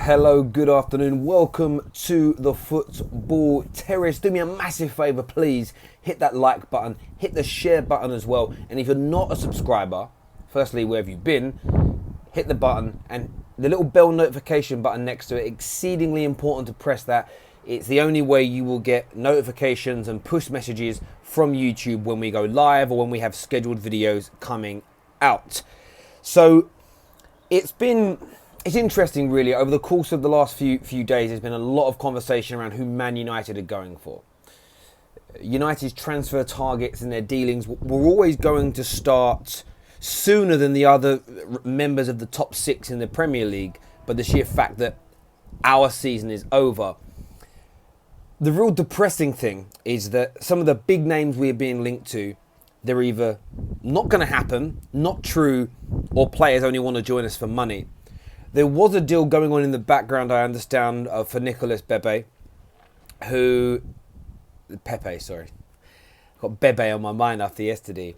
Hello, good afternoon. Welcome to the Football Terrace. Do me a massive favour, please. Hit that like button, hit the share button as well. And if you're not a subscriber, firstly, where have you been? Hit the button and the little bell notification button next to it. Exceedingly important to press that. It's the only way you will get notifications and push messages from YouTube when we go live or when we have scheduled videos coming out. So it's interesting, really. Over the course of the last few days, there's been a lot of conversation around who Man United are going for. United's transfer targets and their dealings were always going to start sooner than the other members of the top six in the Premier League, but the sheer fact that our season is over. The real depressing thing is that some of the big names we're being linked to, they're either not going to happen, not true, or players only want to join us for money. There was a deal going on in the background, I understand, for Nicholas Pepe, got Bebe on my mind after yesterday.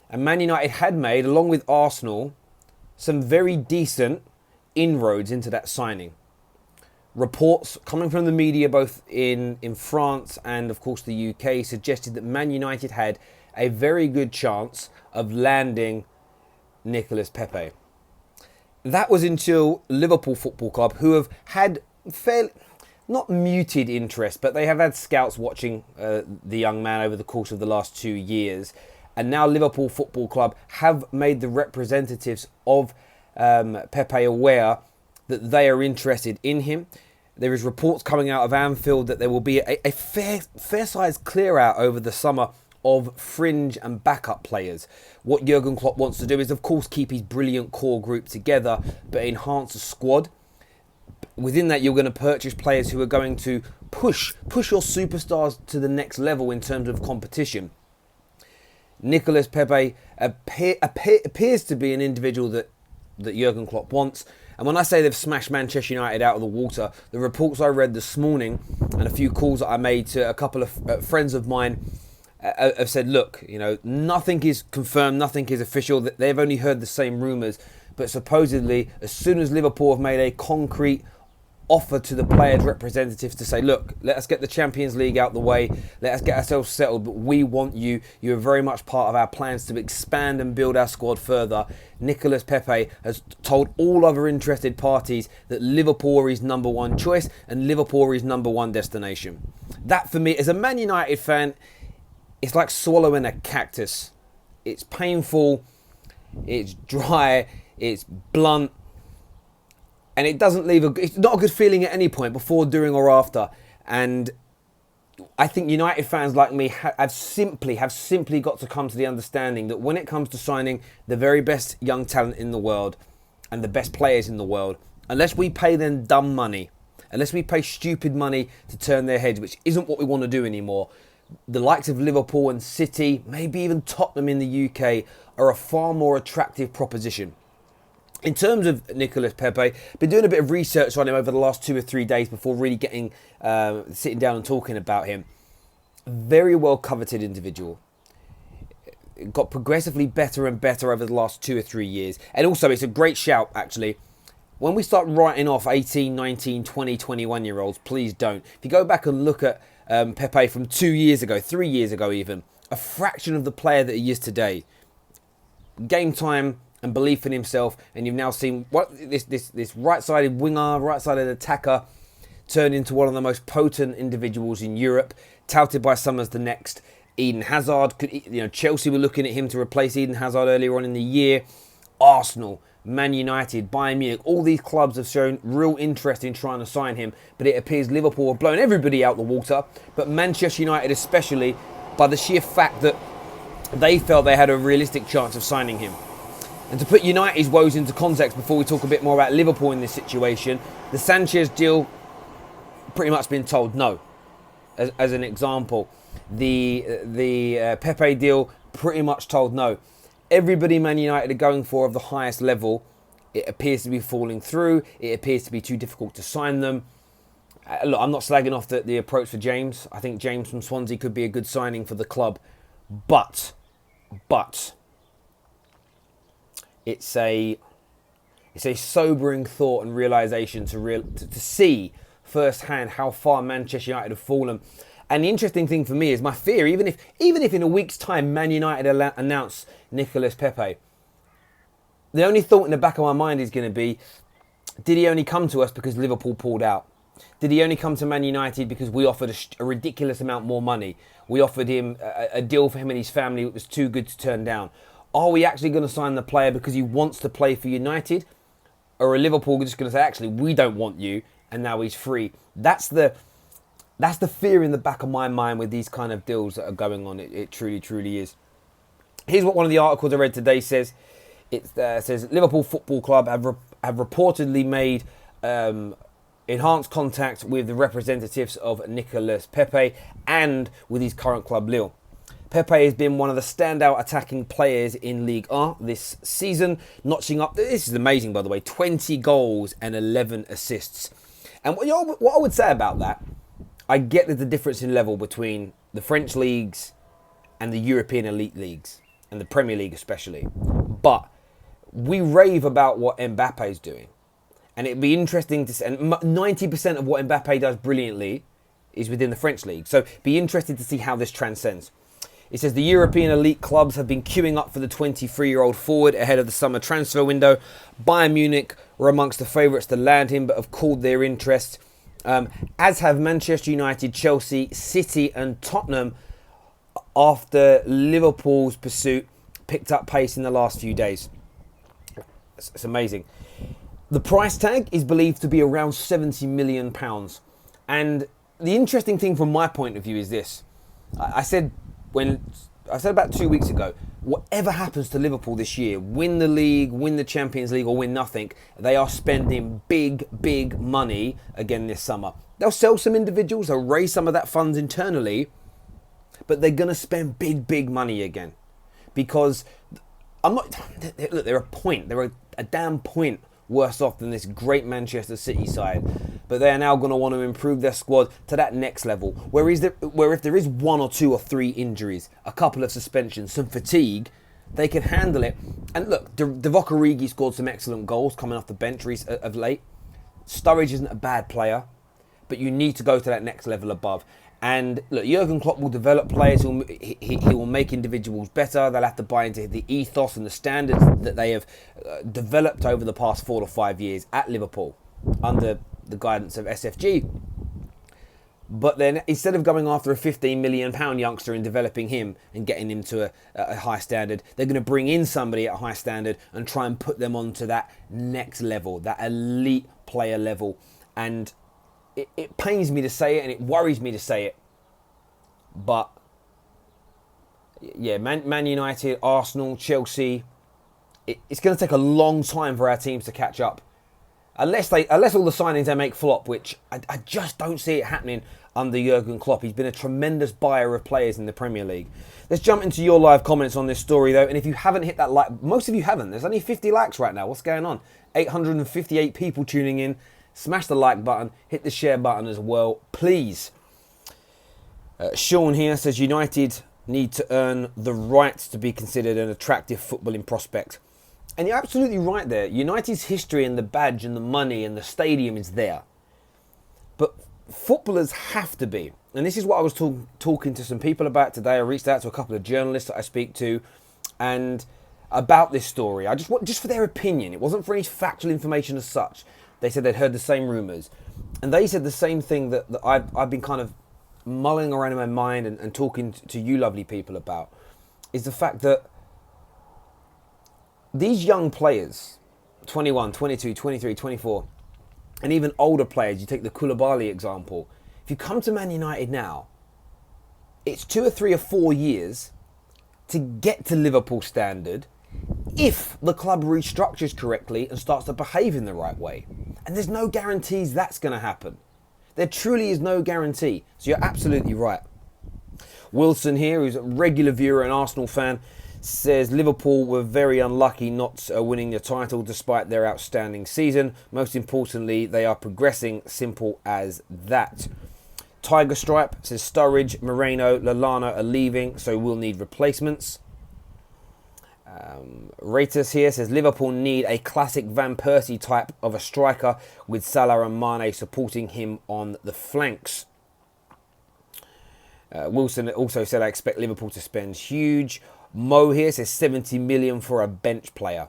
And Man United had made, along with Arsenal, some very decent inroads into that signing. Reports coming from the media, both in France and, of course, the UK, suggested that Man United had a very good chance of landing Nicholas Pepe. That was until Liverpool Football Club, who have had not muted interest, but they have had scouts watching the young man over the course of the last 2 years. And now Liverpool Football Club have made the representatives of Pepe aware that they are interested in him. There is reports coming out of Anfield that there will be a fair-sized clear-out over the summer of fringe and backup players. What Jurgen Klopp wants to do is, of course, keep his brilliant core group together, but enhance the squad. Within that, you're going to purchase players who are going to push your superstars to the next level in terms of competition. Nicholas Pepe appears to be an individual that Jurgen Klopp wants. And when I say they've smashed Manchester United out of the water, the reports I read this morning and a few calls that I made to a couple of friends of mine have said, look, nothing is confirmed, nothing is official. They've only heard the same rumours. But supposedly, as soon as Liverpool have made a concrete offer to the players' representatives to say, look, let us get the Champions League out the way, let us get ourselves settled, but we want you. You are very much part of our plans to expand and build our squad further. Nicholas Pepe has told all other interested parties that Liverpool are his number one choice and Liverpool are his number one destination. That, for me, as a Man United fan, it's like swallowing a cactus. It's painful, it's dry, it's blunt, and it doesn't leave it's not a good feeling at any point, before, during or after. And I think United fans like me have simply got to come to the understanding that when it comes to signing the very best young talent in the world and the best players in the world, unless we pay them dumb money, unless we pay stupid money to turn their heads, which isn't what we want to do anymore, the likes of Liverpool and City, maybe even Tottenham in the UK, are a far more attractive proposition. In terms of Nicholas Pepe, been doing a bit of research on him over the last 2 or 3 days before really sitting down and talking about him. Very well coveted individual. Got progressively better and better over the last 2 or 3 years. And also, it's a great shout, actually. When we start writing off 18, 19, 20, 21-year-olds, please don't. If you go back and look at Pepe from 2 years ago, 3 years ago even, a fraction of the player that he is today. Game time and belief in himself, and you've now seen what this right-sided winger, right-sided attacker turn into one of the most potent individuals in Europe, touted by some as the next Eden Hazard. Chelsea were looking at him to replace Eden Hazard earlier on in the year. Arsenal, Man United, Bayern Munich, all these clubs have shown real interest in trying to sign him, but it appears Liverpool have blown everybody out the water, but Manchester United especially, by the sheer fact that they felt they had a realistic chance of signing him. And to put United's woes into context before we talk a bit more about Liverpool in this situation, the Sanchez deal pretty much been told no. As an example, the Pepe deal pretty much told no. Everybody Man United are going for of the highest level, it appears to be falling through. It appears to be too difficult to sign them. Look, I'm not slagging off the approach for James. I think James from Swansea could be a good signing for the club. But it's It's a sobering thought and realisation to see firsthand how far Manchester United have fallen. And the interesting thing for me is my fear, even if in a week's time Man United announce Nicholas Pepe, the only thought in the back of my mind is going to be, did he only come to us because Liverpool pulled out? Did he only come to Man United because we offered a ridiculous amount more money? We offered him a deal for him and his family that was too good to turn down. Are we actually going to sign the player because he wants to play for United? Or are Liverpool just going to say, actually, we don't want you, and now he's free? That's the fear in the back of my mind with these kind of deals that are going on. It truly, truly is. Here's what one of the articles I read today says. It says Liverpool Football Club have reportedly made enhanced contact with the representatives of Nicholas Pepe and with his current club Lille. Pepe has been one of the standout attacking players in Ligue 1 this season, notching up, this is amazing by the way, 20 goals and 11 assists. And what I would say about that, I get there's a difference in level between the French leagues and the European elite leagues, and the Premier League especially. But we rave about what Mbappe's doing. And it'd be interesting to see, and 90% of what Mbappe does brilliantly is within the French league. So be interested to see how this transcends. It says the European elite clubs have been queuing up for the 23-year-old forward ahead of the summer transfer window. Bayern Munich were amongst the favourites to land him, but have called their interest, as have Manchester United, Chelsea, City and Tottenham, after Liverpool's pursuit picked up pace in the last few days. It's amazing. The price tag is believed to be around £70 million. And the interesting thing from my point of view is this. I said about 2 weeks ago, whatever happens to Liverpool this year, win the league, win the Champions League or win nothing, they are spending big money again this summer. They'll sell some individuals, they'll raise some of that funds internally, but they're going to spend big money again. Because they're a damn point worse off than this great Manchester City side, but they are now going to want to improve their squad to that next level, where if there is 1 or 2 or 3 injuries, a couple of suspensions, some fatigue, they can handle it. And look, Divock Origi scored some excellent goals coming off the bench of late. Sturridge isn't a bad player, but you need to go to that next level above. And look, Jurgen Klopp will develop players. He will make individuals better. They'll have to buy into the ethos and the standards that they have developed over the past 4 to 5 years at Liverpool under the guidance of SFG. But then instead of going after a £15 million youngster and developing him and getting him to a high standard, they're going to bring in somebody at a high standard and try and put them onto that next level, that elite player level. And it pains me to say it and it worries me to say it. But yeah, Man United, Arsenal, Chelsea, it's going to take a long time for our teams to catch up. Unless all the signings they make flop, which I just don't see it happening under Jurgen Klopp. He's been a tremendous buyer of players in the Premier League. Let's jump into your live comments on this story though. And if you haven't hit that like, most of you haven't. There's only 50 likes right now. What's going on? 858 people tuning in. Smash the like button. Hit the share button as well, please. Sean here says United need to earn the right to be considered an attractive footballing prospect. And you're absolutely right there. United's history and the badge and the money and the stadium is there. But footballers have to be. And this is what I was talking to some people about today. I reached out to a couple of journalists that I speak to and about this story. I just for their opinion. It wasn't for any factual information as such. They said they'd heard the same rumours. And they said the same thing that I've been kind of mulling around in my mind and talking to you lovely people about, is the fact that these young players, 21, 22, 23, 24, and even older players, you take the Koulibaly example, if you come to Man United now, it's 2 or 3 or 4 years to get to Liverpool standard if the club restructures correctly and starts to behave in the right way. And there's no guarantees that's going to happen. There truly is no guarantee. So you're absolutely right. Wilson here, who's a regular viewer and Arsenal fan, says Liverpool were very unlucky not winning the title despite their outstanding season. Most importantly, they are progressing. Simple as that. Tiger Stripe says Sturridge, Moreno, Lallana are leaving, so we'll need replacements. Ratus here says Liverpool need a classic Van Persie type of a striker with Salah and Mane supporting him on the flanks. Wilson also said I expect Liverpool to spend huge. Mo here says 70 million for a bench player.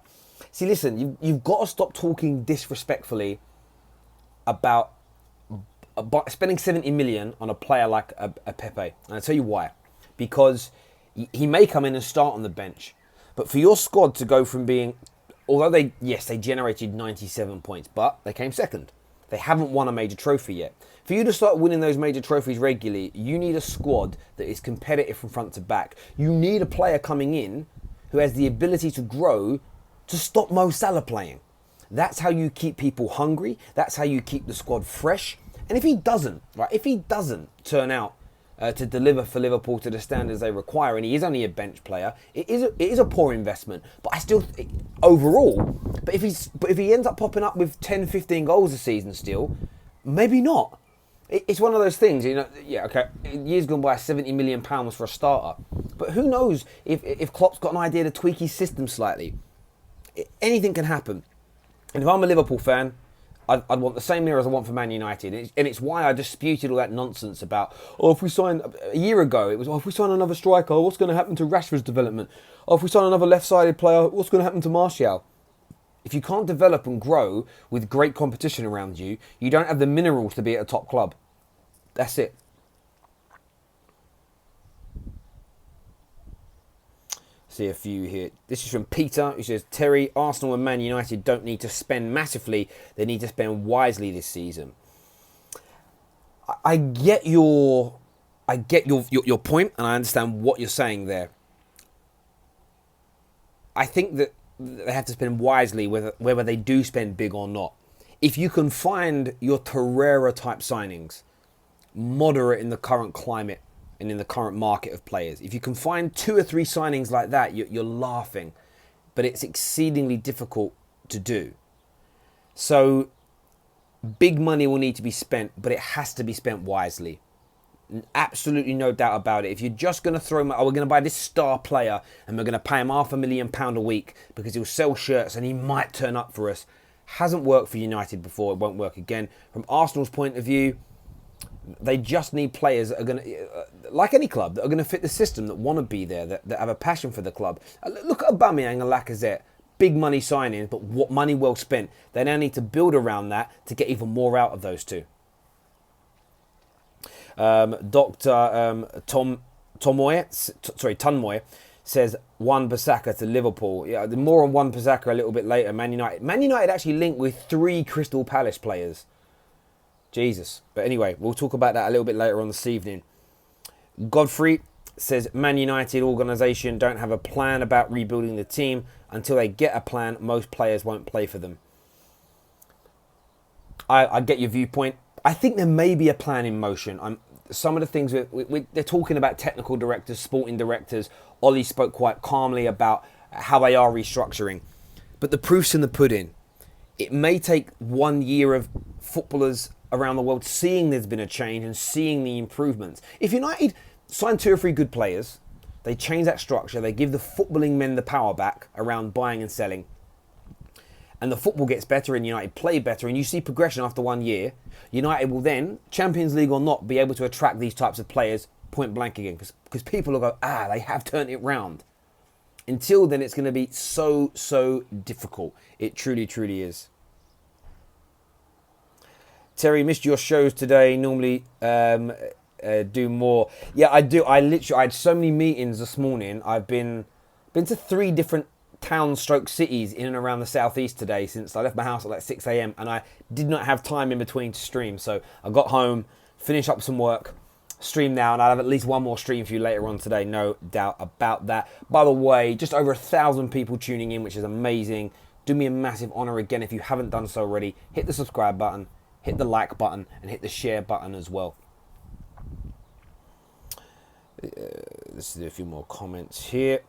See, listen, you've got to stop talking disrespectfully about spending 70 million on a player like a Pepe. And I'll tell you why. Because he may come in and start on the bench. But for your squad to go from being, although they generated 97 points, but they came second. They haven't won a major trophy yet. For you to start winning those major trophies regularly, you need a squad that is competitive from front to back. You need a player coming in who has the ability to grow to stop Mo Salah playing. That's how you keep people hungry. That's how you keep the squad fresh. And if he doesn't turn out to deliver for Liverpool to the standards they require, and he is only a bench player, it is a poor investment. But I still, overall, but if he ends up popping up with 10, 15 goals a season still, maybe not. It's one of those things, you know. Yeah, okay. Years gone by, £70 million for a starter, but who knows if Klopp's got an idea to tweak his system slightly. Anything can happen. And if I'm a Liverpool fan, I'd want the same era as I want for Man United. And it's why I disputed all that nonsense about, if we sign, a year ago, it was, if we sign another striker, what's going to happen to Rashford's development? If we sign another left-sided player, what's going to happen to Martial? If you can't develop and grow with great competition around you, you don't have the minerals to be at a top club. That's it. See a few here. This is from Peter, who says, Terry, Arsenal and Man United don't need to spend massively. They need to spend wisely this season. I get your point, and I understand what you're saying there. I think that they have to spend wisely whether they do spend big or not. If you can find your Terrace type signings, moderate in the current climate and in the current market of players, if you can find 2 or 3 signings like that, you're laughing. But it's exceedingly difficult to do. So big money will need to be spent, but it has to be spent wisely. Absolutely no doubt about it. If you're just going to throw, we're going to buy this star player and we're going to pay him £500,000 a week because he'll sell shirts and he might turn up for us. Hasn't worked for United before. It won't work again. From Arsenal's point of view, they just need players that are going to, like any club, that are going to fit the system, that want to be there, that have a passion for the club. Look at Aubameyang and Lacazette. Big money signings, but what money well spent. They now need to build around that to get even more out of those two. Dr. Tunmoy says Wan-Bissaka to Liverpool. Yeah, the more on Wan-Bissaka a little bit later. Man United actually linked with 3 Crystal Palace players. Jesus. But anyway, we'll talk about that a little bit later on this evening. Godfrey says Man United organisation don't have a plan about rebuilding the team. Until they get a plan, most players won't play for them. I get your viewpoint. I think there may be a plan in motion. Some of the things they're talking about technical directors, sporting directors. Ollie spoke quite calmly about how they are restructuring. But the proof's in the pudding. It may take 1 year of footballers around the world seeing there's been a change and seeing the improvements. If United sign 2 or 3 good players, they change that structure, they give the footballing men the power back around buying and selling, and the football gets better and United play better, and you see progression after 1 year, United will then, Champions League or not, be able to attract these types of players point blank again, because people will go, they have turned it round. Until then, it's going to be so difficult. It truly, truly is. Terry, missed your shows today. Normally do more. Yeah, I do. I had so many meetings this morning. I've been to 3 different towns/cities in and around the southeast today since I left my house at like 6 a.m. and I did not have time in between to stream. So I got home, finished up some work, stream now, and I'll have at least one more stream for you later on today. No doubt about that. By the way, just over 1,000 people tuning in, which is amazing. Do me a massive honor again if you haven't done so already. Hit the subscribe button, hit the like button, and hit the share button as well. Let's do a few more comments here.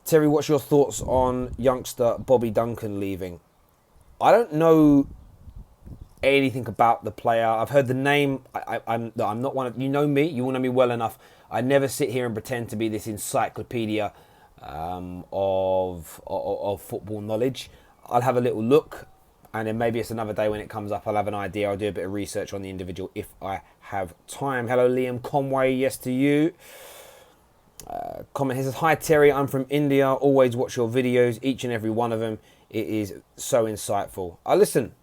Terry, what's your thoughts on youngster Bobby Duncan leaving? I don't know anything about the player. I've heard the name. I'm not one of, you know me, you know me well enough. I never sit here and pretend to be this encyclopedia of football knowledge. I'll have a little look, and then maybe it's another day when it comes up. I'll have an idea. I'll do a bit of research on the individual if I have time. Hello, Liam Conway. Yes to you. Comment. He says, "Hi Terry, I'm from India. Always watch your videos, each and every one of them. It is so insightful." I listen.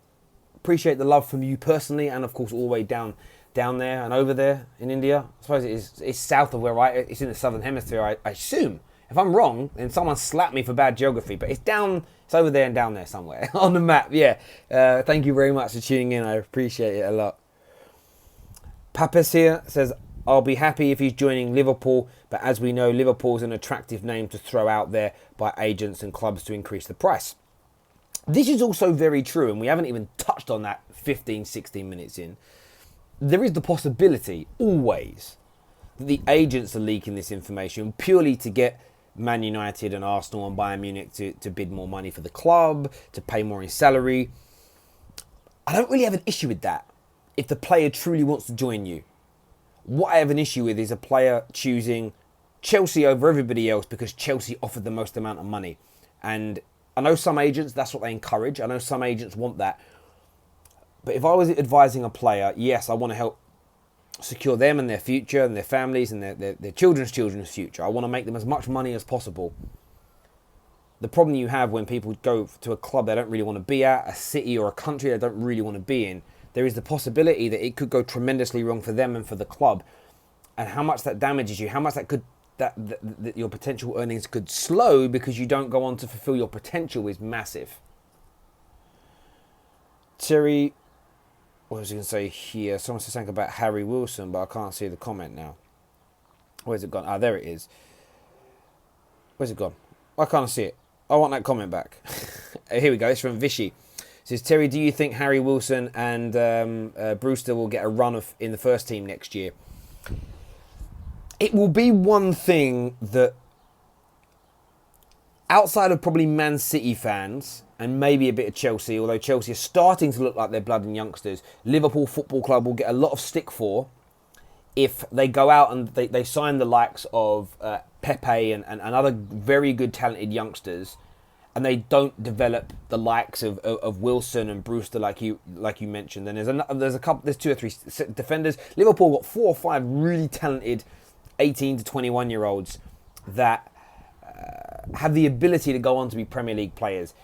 Appreciate the love from you personally, and of course all the way down there and over there in India. I suppose it's south of where it's in the southern hemisphere. I assume. If I'm wrong, then someone slapped me for bad geography. But it's over there and down there somewhere on the map. Yeah. Thank you very much for tuning in. I appreciate it a lot. Papes here says, "I'll be happy if he's joining Liverpool, but as we know, Liverpool's an attractive name to throw out there by agents and clubs to increase the price." This is also very true, and we haven't even touched on that 15, 16 minutes in. There is the possibility, always, that the agents are leaking this information purely to get Man United and Arsenal and Bayern Munich to bid more money for the club, to pay more in salary. I don't really have an issue with that if the player truly wants to join you. What I have an issue with is a player choosing Chelsea over everybody else because Chelsea offered the most amount of money. And I know some agents, that's what they encourage. I know some agents want that. But if I was advising a player, yes, I want to help secure them and their future and their families and their children's future. I want to make them as much money as possible. The problem you have when people go to a club they don't really want to be at, a city or a country they don't really want to be in, there is the possibility that it could go tremendously wrong for them and for the club. And how much that damages you, how much that your potential earnings could slow because you don't go on to fulfill your potential is massive. Terry, what was I going to say here? Someone said something about Harry Wilson, but I can't see the comment now. Where's it gone? Ah, there it is. Where's it gone? I can't see it. I want that comment back. Here we go. It's from Vishy. It says, "Terry, do you think Harry Wilson and Brewster will get a run in the first team next year?" It will be one thing that, outside of probably Man City fans and maybe a bit of Chelsea, although Chelsea are starting to look like they're blood and youngsters, Liverpool Football Club will get a lot of stick for if they go out and they sign the likes of Pepe and other very good talented youngsters, and they don't develop the likes of Wilson and Brewster like you mentioned. And there's 2 or 3 defenders. Liverpool got 4 or 5 really talented 18 to 21 year olds that have the ability to go on to be Premier League players.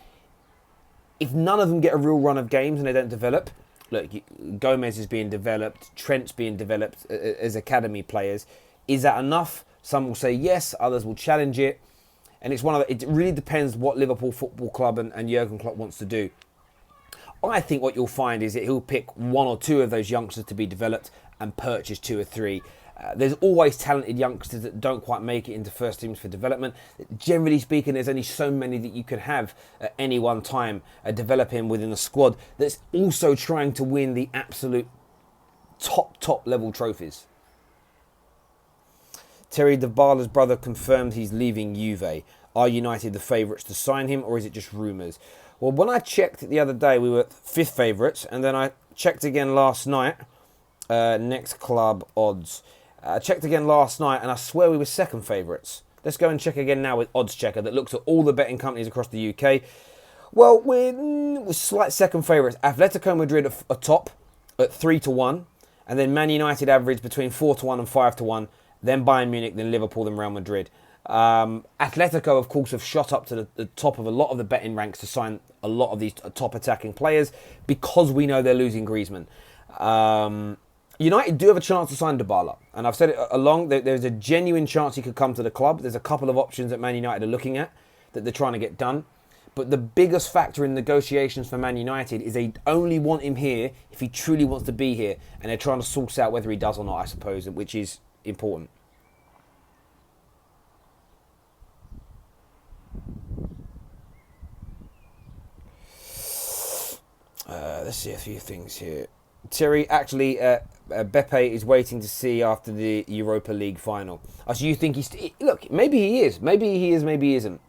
If none of them get a real run of games and they don't develop, look, Gomez is being developed, Trent's being developed as academy players. Is that enough? Some will say yes, others will challenge it. And it really depends what Liverpool Football Club and Jurgen Klopp wants to do. I think what you'll find is that he'll pick 1 or 2 of those youngsters to be developed and purchase 2 or 3. There's always talented youngsters that don't quite make it into first teams for development. Generally speaking, there's only so many that you can have at any one time developing within a squad that's also trying to win the absolute top level trophies. Terry Dybala's brother confirmed he's leaving Juve. Are United the favourites to sign him, or is it just rumours? Well, when I checked the other day, we were 5th favourites, and then I checked again last night. Next club odds. I checked again last night, and I swear we were 2nd favourites. Let's go and check again now with Odds Checker that looks at all the betting companies across the UK. Well, we're slight 2nd favourites. Atletico Madrid are top at 3-1, and then Man United average between 4-1 and 5-1. Then Bayern Munich, then Liverpool, then Real Madrid. Atletico, of course, have shot up to the top of a lot of the betting ranks to sign a lot of these top attacking players because we know they're losing Griezmann. United do have a chance to sign Dybala, and I've said it along. There's a genuine chance he could come to the club. There's a couple of options that Man United are looking at that they're trying to get done. But the biggest factor in negotiations for Man United is they only want him here if he truly wants to be here, and they're trying to source out whether he does or not, I suppose, which is important. Let's see a few things here. Terry, actually, Pepe is waiting to see after the Europa League final. So you think look, maybe he is. Maybe he is, maybe he isn't.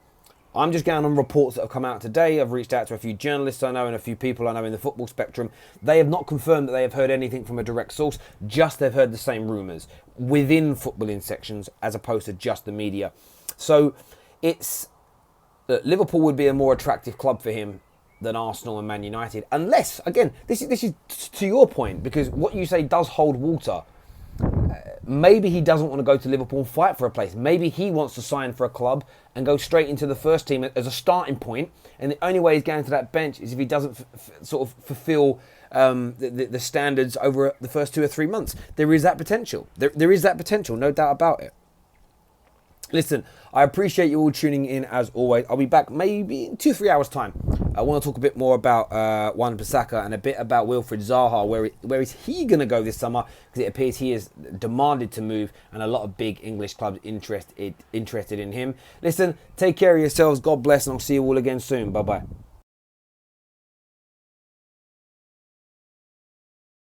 I'm just going on reports that have come out today. I've reached out to a few journalists I know and a few people I know in the football spectrum. They have not confirmed that they have heard anything from a direct source, just they've heard the same rumours within footballing sections as opposed to just the media. So it's look, Liverpool would be a more attractive club for him than Arsenal and Man United, unless, again, this is to your point, because what you say does hold water. Maybe he doesn't want to go to Liverpool and fight for a place. Maybe he wants to sign for a club and go straight into the first team as a starting point, and the only way he's going to that bench is if he doesn't sort of fulfil the standards over the first 2 or 3 months. There is that potential. There is that potential, no doubt about it. Listen, I appreciate you all tuning in as always. I'll be back maybe in 2-3 hours' time. I want to talk a bit more about Wan-Bissaka and a bit about Wilfried Zaha. Where is he going to go this summer? Because it appears he is demanded to move, and a lot of big English clubs interested in him. Listen, take care of yourselves. God bless, and I'll see you all again soon. Bye-bye.